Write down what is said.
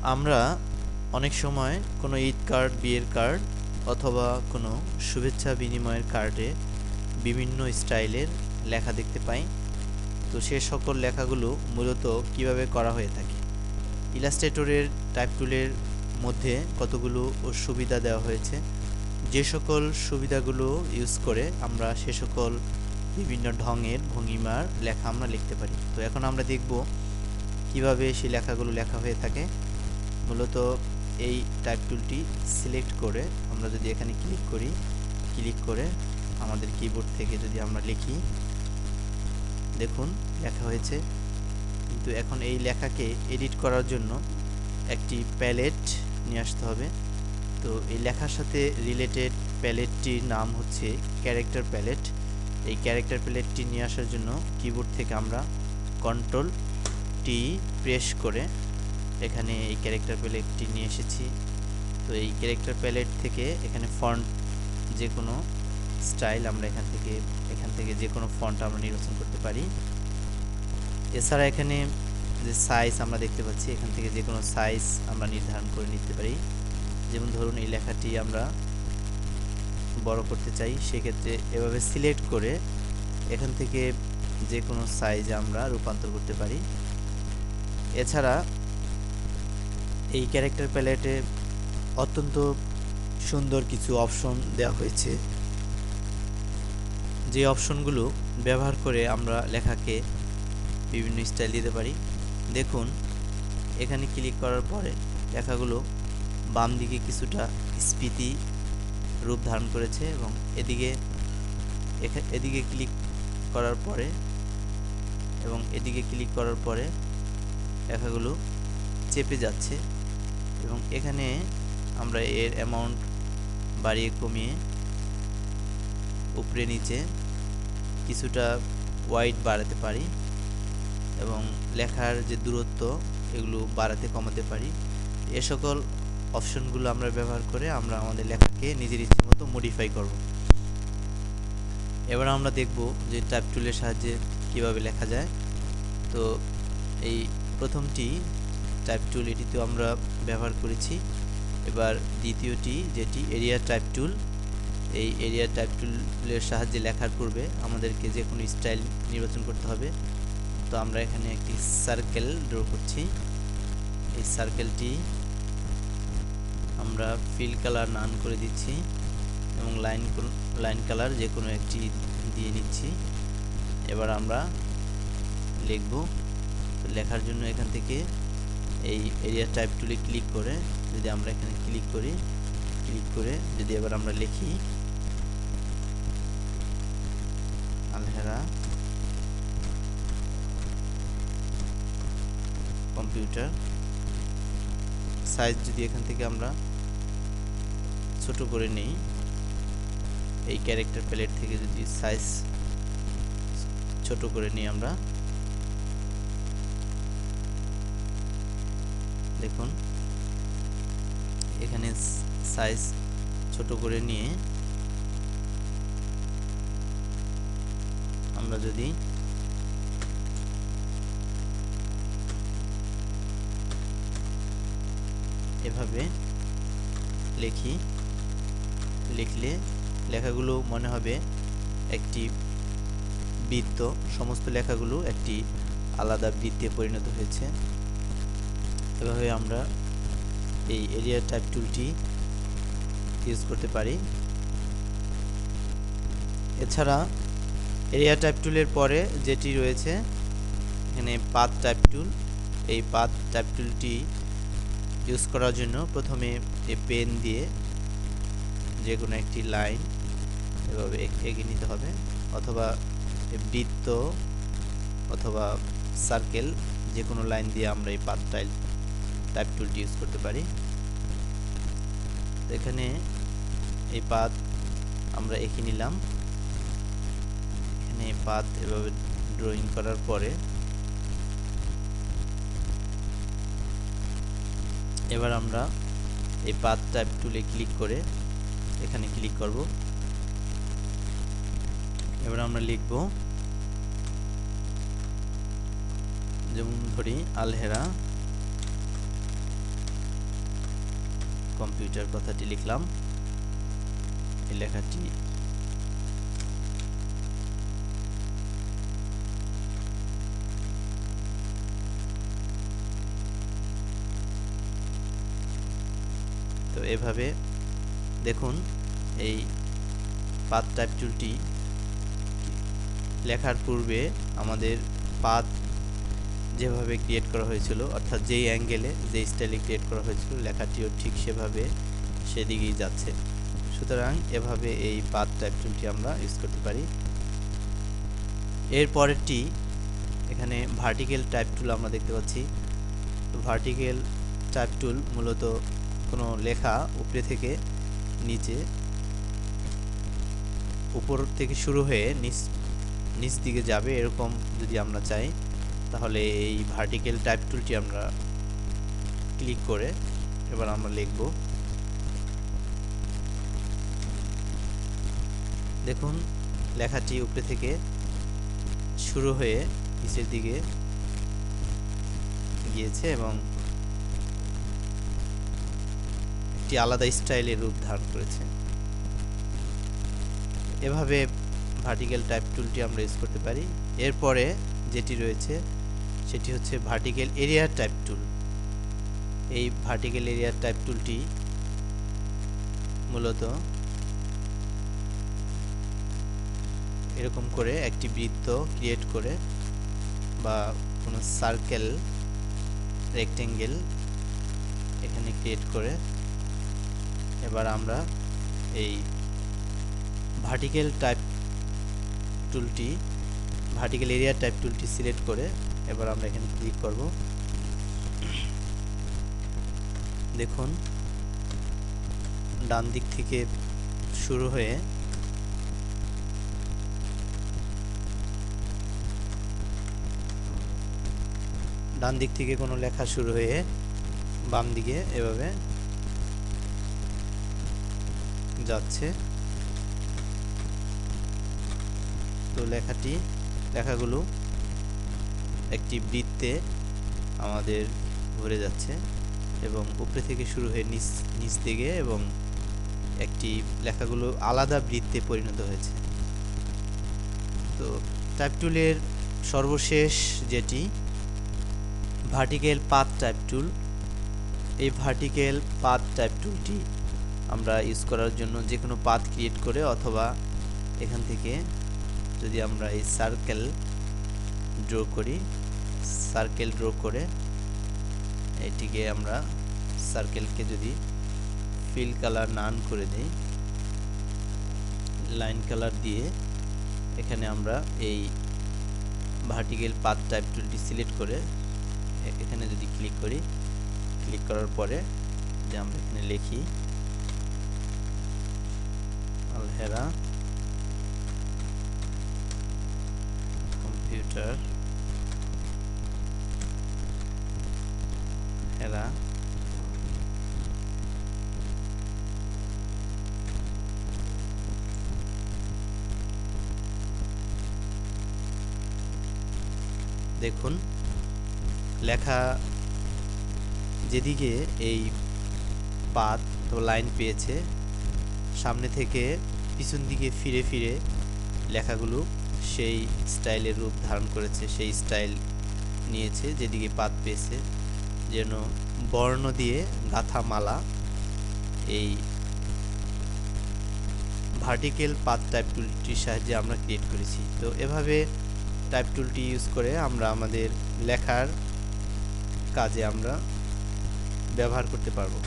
আমরা অনেক সময় কোনো ঈদ কার্ড, বিয়ের কার্ড অথবা কোনো শুভেচ্ছা বিনিময়ের কার্ডে বিভিন্ন স্টাইলের লেখা দেখতে পাই। তো সে সকল লেখাগুলো মূলত কিভাবে করা হয়ে থাকে। ইলাস্ট্রেটরের টাইপ টুলের মধ্যে কতগুলো সুবিধা দেওয়া হয়েছে, যে সকল সুবিধাগুলো ইউজ করে আমরা সে সকল বিভিন্ন ঢঙের ভঙ্গিমার লেখা আমরা লিখতে পারি। তো এখন আমরা দেখব কিভাবে সেই লেখাগুলো লেখা হয়ে থাকে। মূলত এই টাইপ টুলটি সিলেক্ট করে আমরা যদি এখানে ক্লিক করি, ক্লিক করে আমাদের কিবোর্ড থেকে যদি আমরা লিখি, দেখুন লেখা হয়েছে। কিন্তু এখন এই লেখাকে এডিট করার জন্য একটি প্যালেট নিয়ে আসতে হবে। তো এই লেখার সাথে রিলেটেড প্যালেটটির নাম হচ্ছে ক্যারেক্টার প্যালেট। এই ক্যারেক্টার প্যালেটটি নিয়ে আসার জন্য কিবোর্ড থেকে আমরা কন্ট্রোল টি প্রেস করে এখানে এই ক্যারেক্টার প্যালেটটি নিয়ে এসেছি। তো এই ক্যারেক্টার প্যালেট থেকে এখানে ফন্ট, যে কোনো স্টাইল আমরা এখান থেকে যে কোনো ফন্ট আমরা নির্বাচন করতে পারি। এছাড়া এখানে যে সাইজ আমরা দেখতে পাচ্ছি, এখান থেকে যে কোনো সাইজ আমরা নির্ধারণ করে নিতে পারি। যেমন ধরুন এই লেখাটি আমরা বড় করতে চাই, সেক্ষেত্রে এভাবে সিলেক্ট করে এখান থেকে যে কোনো সাইজে আমরা রূপান্তর করতে পারি। এছাড়া এই ক্যারেক্টার প্যালেটে অত্যন্ত সুন্দর কিছু অপশন দেওয়া হয়েছে, যে অপশনগুলো ব্যবহার করে আমরা লেখাকে বিভিন্ন স্টাইল দিতে পারি। দেখুন এখানে ক্লিক করার পরে লেখাগুলো বাম দিকে কিছুটা স্ফীতি রূপ ধারণ করেছে এবং এদিকে ক্লিক করার পরে লেখাগুলো চেপে যাচ্ছে এবং এখানে আমরা এর অ্যামাউন্ট বাড়িয়ে কমিয়ে উপরে নিচে কিছুটা ওয়াইড বাড়াতে পারি এবং লেখার যে দূরত্ব এগুলো বাড়াতে কমাতে পারি। এ সকল অপশনগুলো আমরা ব্যবহার করে আমরা আমাদের লেখাকে নিজের ইচ্ছে মতো মডিফাই করব। এবার আমরা দেখব যে টাইপ টুলের সাহায্যে কিভাবে লেখা যায়। তো এই প্রথমটি টাইপ টুল, এটিতেও আমরা ব্যবহার করেছি। এবার দ্বিতীয়টি, যেটি এরিয়া টাইপ টুল, এই এরিয়া টাইপ টুলের সাহায্যে লেখার পূর্বে আমাদেরকে যে কোনো স্টাইল নির্বাচন করতে হবে। তো আমরা এখানে একটি সার্কেল ড্র করছি। এই সার্কেলটি আমরা ফিল কালার নান করে দিচ্ছি এবং লাইন কালার যে কোনো একটি দিয়ে নিচ্ছি। এবার আমরা লিখব। লেখার জন্য এখান থেকে এই এরিয়া টাইপ টুলে ক্লিক করে যদি আমরা এখানে ক্লিক করে যদি এবার আমরা লিখি আলহেরা কম্পিউটার, সাইজ যদি এখান থেকে আমরা ছোট করে নিই, এই ক্যারেক্টার প্যালেট থেকে যদি সাইজ ছোট করে নিই আমরা, দেখুন এখানে সাইজ ছোট করে নিয়ে আমরা যদি এভাবে লিখলে লেখাগুলো মনে হবে একটি বৃত্ত, সমস্ত লেখাগুলো একটি আলাদা বৃত্তে পরিণত হয়েছে। এভাবে আমরা এই এরিয়া টাইপ টুলটি ইউজ করতে পারি। এছাড়া এরিয়া টাইপ টুলের পরে যেটি রয়েছে এখানে পাথ টাইপ টুল, এই পাথ টাইপ টুলটি ইউজ করার জন্য প্রথমে এই পেন দিয়ে যে কোনো একটি লাইন এভাবে এগিয়ে নিতে হবে, অথবা বৃত্ত অথবা সার্কেল যে কোনো লাইন দিয়ে আমরা এই পাথ টাইপ টুলটি ইউজ করতে পারি। এখানে এই পাথ আমরা এঁকে নিলাম। এখানে পাথ এভাবে ড্রয়িং করার পরে এবার আমরা এই পাথ টাইপ টুলে ক্লিক করে এখানে ক্লিক করব। এবার আমরা লিখব, যেমন ধরি আলহেরা কম্পিউটার কথাটি লিখলাম, এই লেখাটি তো এভাবে দেখুন এই পাথ টাইপ টুলটি লেখার পূর্বে আমাদের পাথ যেভাবে ক্রিয়েট করা হয়েছিল, অর্থাৎ যেই অ্যাঙ্গেলে যে স্টাইলে ক্রিয়েট করা হয়েছিল লেখাটিও ঠিক সেভাবে সেদিকেই যাচ্ছে। সুতরাং এভাবে এই পাথ টাইপ টুলটি আমরা ইউজ করতে পারি। এর পরেরটি এখানে ভার্টিক্যাল টাইপ টুল আমরা দেখতে পাচ্ছি। তো ভার্টিক্যাল টাইপ টুল মূলত কোনো লেখা উপরে থেকে নিচে, উপর থেকে শুরু হয়ে নিচ দিকে যাবে এরকম যদি আমরা চাই, তাহলে এই ভার্টিক্যাল টাইপ টুলটি আমরা ক্লিক করে এবার আমরা লিখব। দেখুন লেখাটি উপরে থেকে শুরু হয়ে নিচের দিকে গিয়েছে এবং একটি আলাদা স্টাইলের রূপ ধারণ করেছে। এভাবে ভার্টিক্যাল টাইপ টুলটি আমরা ইউজ করতে পারি। এরপরে যেটি রয়েছে সেটি হচ্ছে ভার্টিক্যাল এরিয়া টাইপ টুল। এই ভার্টিক্যাল এরিয়া টাইপ টুলটি মূলত এরকম করে একটি বৃত্ত ক্রিয়েট করে বা কোনো সার্কেল, রেক্টেঙ্গেল এখানে ক্রিয়েট করে এবার আমরা এই ভার্টিক্যাল টাইপ টুলটি, ভার্টিক্যাল এরিয়া টাইপ টুলটি সিলেক্ট করে এবার আমরা এখানে ক্লিক করব। দেখুন ডান দিক থেকে শুরু হয়ে ডান দিক থেকে কোনো লেখা শুরু হয়ে বাম দিকে এভাবে যাচ্ছে। তো লেখাগুলো একটি বৃত্তে আমাদের ভরে যাচ্ছে এবং উপরে থেকে শুরু হয়ে নিচ দিকে এবং একটি লেখাগুলো আলাদা বৃত্তে পরিণত হয়েছে। তো টাইপ টুলের সর্বশেষ যেটি ভার্টিক্যাল পাথ টাইপ টুল। এই ভার্টিক্যাল পাথ টাইপ টুলটি আমরা ইউজ করার জন্য যে কোনো পাথ ক্রিয়েট করে অথবা এখান থেকে যদি আমরা এই সার্কেল ড্র করে এটিকে আমরা সার্কেলকে যদি ফিল কালার নান করে দেই, লাইন কালার দিয়ে এখানে আমরা এই ভার্টিক্যাল পাথ টাইপ টুলটি সিলেক্ট করে এখানে যদি ক্লিক করি, ক্লিক করার পরে যে আমরা এখানে লিখি আলহেরা কম্পিউটার হেরা দেখুন লেখা যেদিকে এই পাথ লাইন পেয়েছে সামনে থেকে পিছন দিকে ফিরে ফিরে লেখাগুলো সেই স্টাইলের রূপ ধারণ করেছে, সেই স্টাইল নিয়েছে যেদিকে পাথ পেয়েছে, যেন বর্ণ দিয়ে গাঁথা মালা এই ভার্টিক্যাল পাথ টাইপ টুলটির সাহায্যে আমরা ক্রিয়েট করেছি। তো এভাবে টাইপ টুলটি ইউজ করে আমরা আমাদের লেখার কাজে আমরা ব্যবহার করতে পারবো।